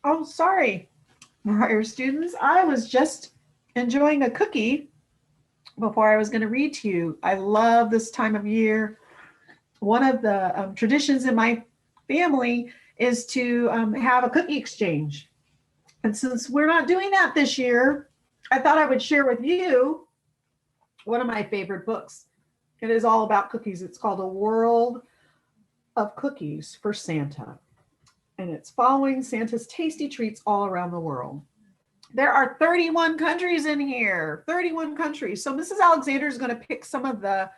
Oh, sorry, prior students. I was just enjoying a cookie before I was going to read to you. I love this time of year. One of the traditions in my family is to have a cookie exchange. And since we're not doing that this year, I thought I would share with you one of my favorite books. It is all about cookies. It's called A World of Cookies for Santa. And it's following Santa's tasty treats all around the world. There are 31 countries in here, 31 countries. So Mrs. Alexander is going to pick some of the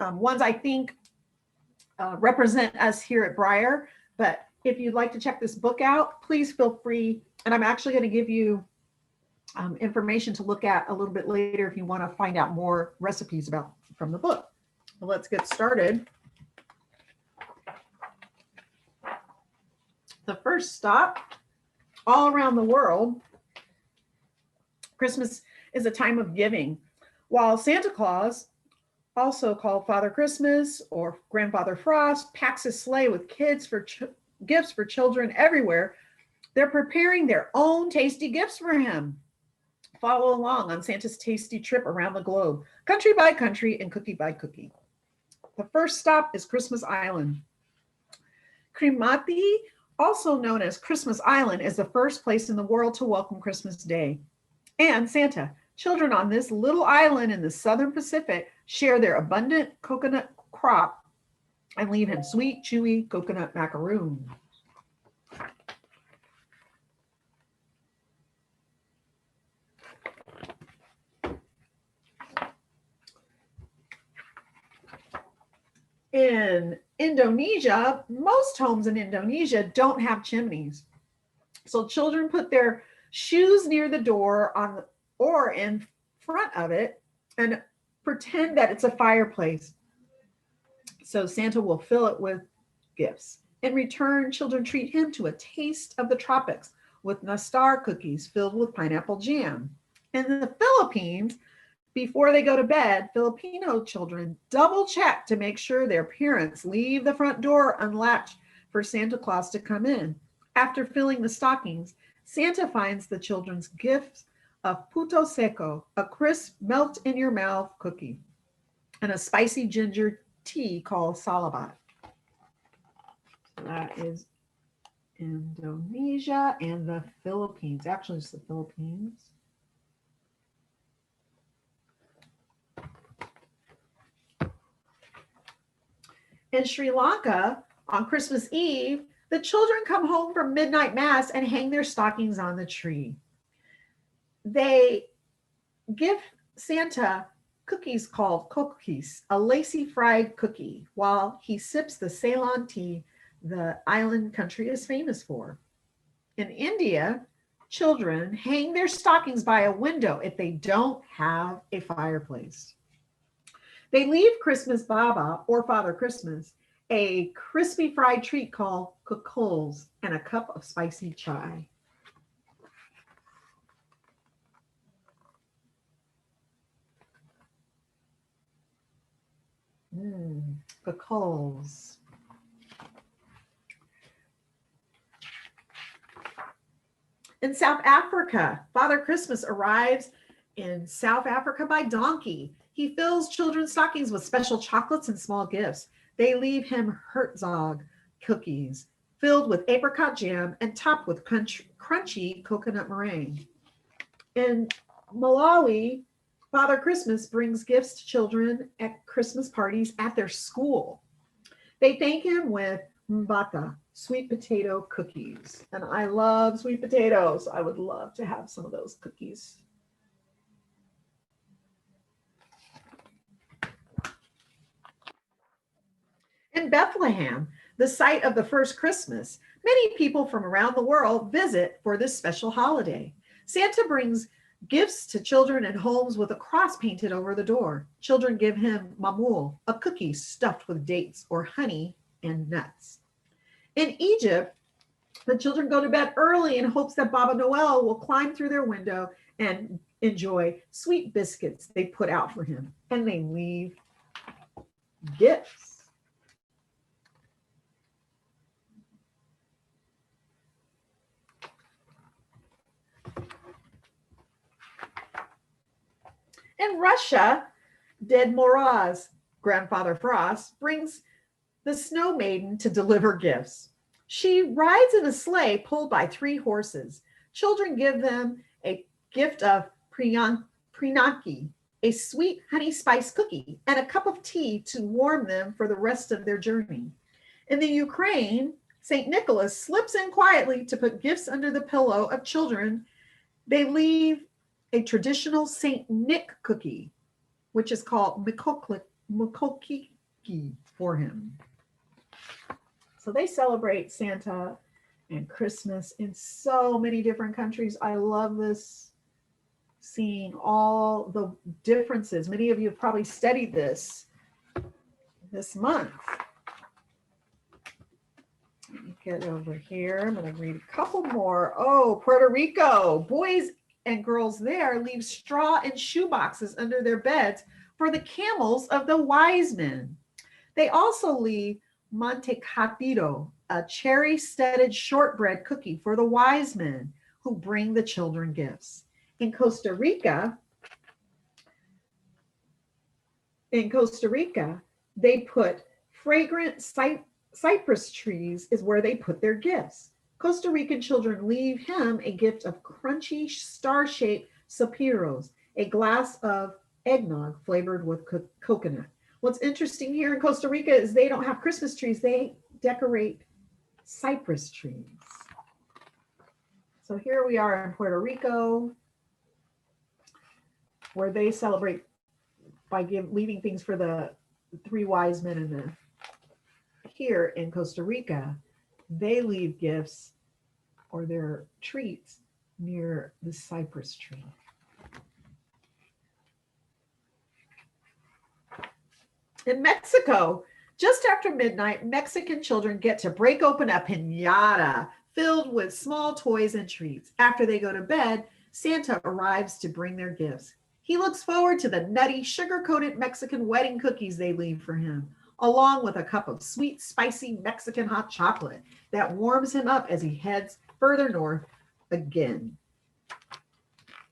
ones I think represent us here at Briar. But if you'd like to check this book out, please feel free. And I'm actually going to give you information to look at a little bit later if you want to find out more recipes about from the book. Well, let's get started. The first stop, all around the world, Christmas is a time of giving. While Santa Claus, also called Father Christmas or Grandfather Frost, packs his sleigh with kids for gifts for children everywhere, they're preparing their own tasty gifts for him. Follow along on Santa's tasty trip around the globe, country by country and cookie by cookie. The first stop is Christmas Island. Crimati, also known as Christmas Island, is the first place in the world to welcome Christmas Day. And Santa, children on this little island in the southern Pacific share their abundant coconut crop and leave him sweet, chewy coconut macaroons. In Indonesia, most homes in Indonesia don't have chimneys. So children put their shoes near the door on or in front of it and pretend that it's a fireplace. So Santa will fill it with gifts. In return, children treat him to a taste of the tropics with nastar cookies filled with pineapple jam. In the Philippines, before they go to bed, Filipino children double check to make sure their parents leave the front door unlatched for Santa Claus to come in. After filling the stockings, Santa finds the children's gifts of puto seco, a crisp, melt in your mouth cookie, and a spicy ginger tea called salabat. So that is Indonesia and the Philippines. Actually, it's the Philippines. In Sri Lanka, on Christmas Eve, the children come home from midnight mass and hang their stockings on the tree. They give Santa cookies called cookies, a lacy fried cookie, while he sips the Ceylon tea the island country is famous for. In India, children hang their stockings by a window if they don't have a fireplace. They leave Christmas Baba or Father Christmas a crispy fried treat called cockles and a cup of spicy chai. Cockles. In South Africa, Father Christmas arrives in South Africa by donkey. He fills children's stockings with special chocolates and small gifts. They leave him Herzog cookies filled with apricot jam and topped with crunchy coconut meringue. In Malawi, Father Christmas brings gifts to children at Christmas parties at their school. They thank him with mbata, sweet potato cookies. And I love sweet potatoes. I would love to have some of those cookies. In Bethlehem, the site of the first Christmas, many people from around the world visit for this special holiday. Santa brings gifts to children in homes with a cross painted over the door. Children give him mamul, a cookie stuffed with dates or honey and nuts. In Egypt, the children go to bed early in hopes that Baba Noel will climb through their window and enjoy sweet biscuits they put out for him. And they leave gifts. In Russia, Ded Moroz, Grandfather Frost, brings the snow maiden to deliver gifts. She rides in a sleigh pulled by 3 horses. Children give them a gift of prinaki, a sweet honey spice cookie, and a cup of tea to warm them for the rest of their journey. In the Ukraine, St. Nicholas slips in quietly to put gifts under the pillow of children. They leave a traditional St. Nick cookie, which is called Mikoki for him. So they celebrate Santa and Christmas in so many different countries. I love this, seeing all the differences. Many of you have probably studied this month. Let me get over here. I'm going to read a couple more. Oh, Puerto Rico. Boys and girls there leave straw and shoe boxes under their beds for the camels of the wise men. They also leave mantecadito, a cherry-studded shortbread cookie for the wise men who bring the children gifts. In Costa Rica, they put fragrant cypress trees is where they put their gifts. Costa Rican children leave him a gift of crunchy star-shaped sopiros, a glass of eggnog flavored with coconut. What's interesting here in Costa Rica is they don't have Christmas trees. They decorate cypress trees. So here we are in Puerto Rico, where they celebrate by leaving things for the 3 wise men in the. Here in Costa Rica, they leave gifts or their treats near the cypress tree. In Mexico, just after midnight, Mexican children get to break open a piñata filled with small toys and treats. After they go to bed, Santa arrives to bring their gifts. He looks forward to the nutty, sugar-coated Mexican wedding cookies they leave for him, along with a cup of sweet, spicy Mexican hot chocolate that warms him up as he heads further north again.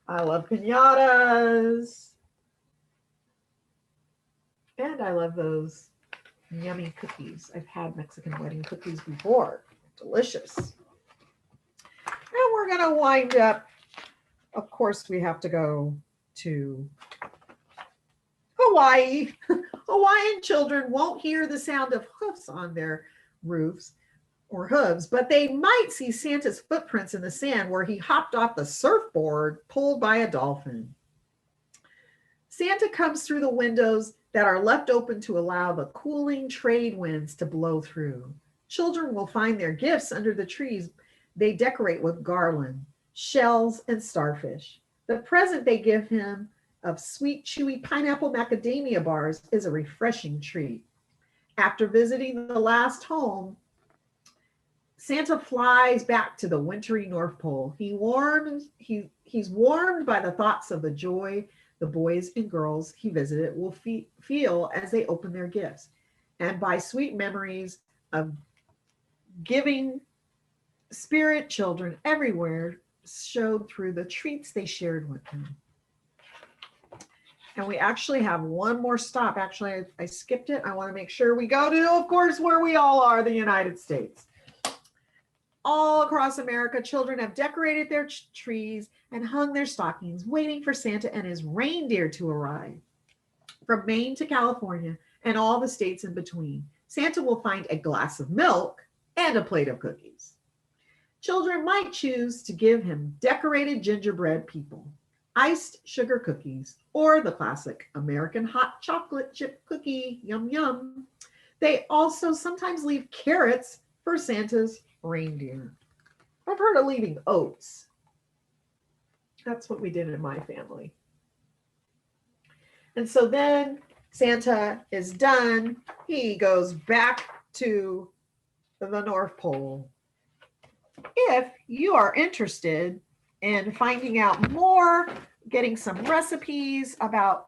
I love piñatas. And I love those yummy cookies. I've had Mexican wedding cookies before. Delicious. And we're going to wind up. Of course, we have to go to Hawaii. Hawaiian children won't hear the sound of hoofs on their roofs or hooves, but they might see Santa's footprints in the sand where he hopped off the surfboard pulled by a dolphin. Santa comes through the windows that are left open to allow the cooling trade winds to blow through. Children will find their gifts under the trees they decorate with garland, shells, and starfish. The present they give him of sweet, chewy pineapple macadamia bars is a refreshing treat. After visiting the last home, Santa flies back to the wintry North Pole. He's warmed by the thoughts of the joy the boys and girls he visited will feel as they open their gifts, and by sweet memories of giving spirit children everywhere showed through the treats they shared with him. And we actually have one more stop. Actually, I skipped it. I want to make sure we go to, of course, where we all are, the United States. All across America, children have decorated their trees and hung their stockings, waiting for Santa and his reindeer to arrive. From Maine to California and all the states in between, Santa will find a glass of milk and a plate of cookies. Children might choose to give him decorated gingerbread people, iced sugar cookies, or the classic American hot chocolate chip cookie, yum yum. They also sometimes leave carrots for Santa's reindeer. I've heard of leaving oats. That's what we did in my family. And so then Santa is done. He goes back to the North Pole. If you are interested in finding out more, getting some recipes about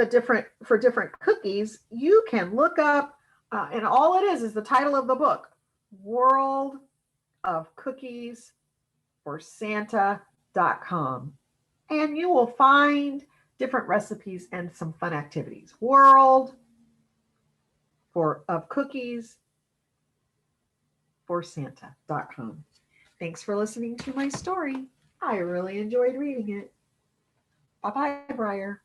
different cookies, you can look up, and all it is the title of the book, World of Cookies for Santa.com. and you will find different recipes and some fun activities. World for of cookies for Santa.com. Thanks for listening to my story. I really enjoyed reading it. Bye bye, Briar.